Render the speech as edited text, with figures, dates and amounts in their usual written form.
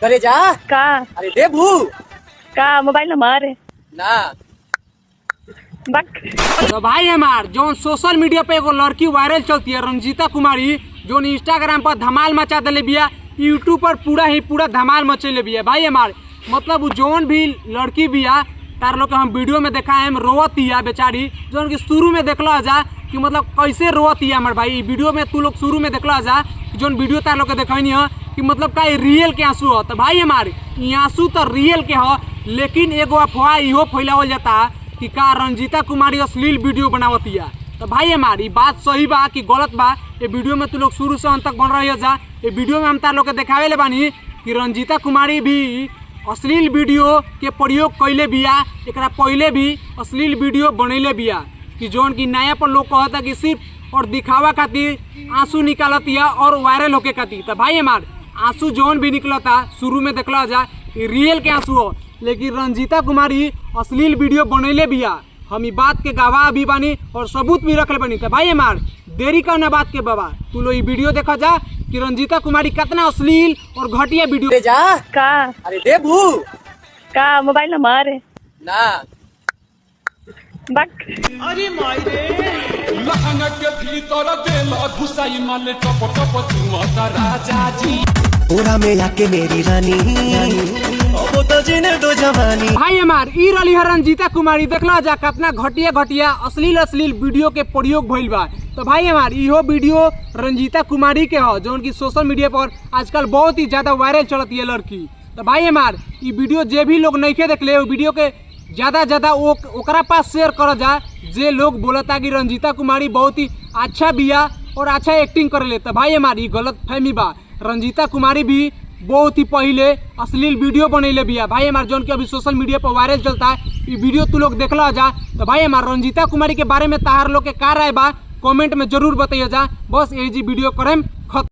करे जा का अरे देबू का मोबाइल नंबर ना। तो भाई हमार जो सोशल मीडिया पे एगो लड़की वायरल चलती है रंजीता कुमारी, जो इंस्टाग्राम पर धमाल मचा दिले बिया, यूट्यूब पर पूरा धमाल मचेले बिया। भाई हमार मतलब जोन भी लड़की बिया तार लोग के हम वीडियो में देखा है रोवतिया बेचारी, जो उनकी शुरू में देखला जा कि मतलब कैसे रोवतिया हमार भाई। वीडियो में तू लोग शुरू में देखला जा जो वीडियो तार लोग के देखनी है कि मतलब का रियल के आंसू हो। तो भाई हमारे आंसू तो रियल के हो, लेकिन एगो अफवाह इहो फैलावल जाता कि का रंजीता कुमारी अश्लील वीडियो बनावतिया। तो भाई हमारी बात सही बा कि गलत बा, ये वीडियो में तू लोग शुरू से अंत तक बन रही जा। ये वीडियो में हम तार लोग के देखावे ले बानी कि रंजीता कुमारी भी अश्लील वीडियो के प्रयोग कैले बिया, एकरा पहले भी अश्लील वीडियो बनैले बिया कि जोन की नया पर लोग कहता कि सिर्फ और दिखावा खातिर आंसू निकालतिया और वायरल होके खातिर। तो भाई हमार आंसू जोन भी निकलता शुरू में देखला जा रियल के आंसू हो, लेकिन रंजीता कुमारी अश्लील वीडियो बनैले बिया। हम ई बात के गवाह भी बानी और सबूत भी रखले बानी। तो भाई हमार देरी का बात के बाबा तू लो वीडियो देखा जा कि रंजीता कुमारी कितना अश्लील और घटिया वीडियो। करे जा का अरे देबू का मोबाइल नंबर ना। अरे मायरे लहंगा के भीतर देला घुसाई माले टप टप चुमता राजा जी। पूरा में आके मेरी रानी अब तो जीने दो जवानी। भाई हमार ई रही है रंजीता कुमारी, देखला जा कितना घटिया अश्लील वीडियो के प्रयोग भइल बा। तो भाई हमार इहो वीडियो रंजीता कुमारी के हो, जो उनकी सोशल मीडिया पर आजकल बहुत ही ज्यादा वायरल चलती है लड़की। तो भाई हमार ई वीडियो जे भी लोग नहीं देखले वो वीडियो के ज्यादा ओकरा पास शेयर कर जा जे लोग बोलता कि रंजीता कुमारी बहुत ही अच्छा बिया और अच्छा एक्टिंग करे ले। तो भाई हमारी गलत फहमी बा, रंजीता कुमारी भी बहुत ही पहले अश्लील वीडियो बनैले बिया। भाई हमार जोन के अभी सोशल मीडिया पर वायरल चलता है, ये वीडियो तू लोग देखला जा। तो भाई हमार रंजीता कुमारी के बारे में ताहार लोग के का राय बा कमेंट में जरूर बताइए जा। बस यही जी वीडियो करें।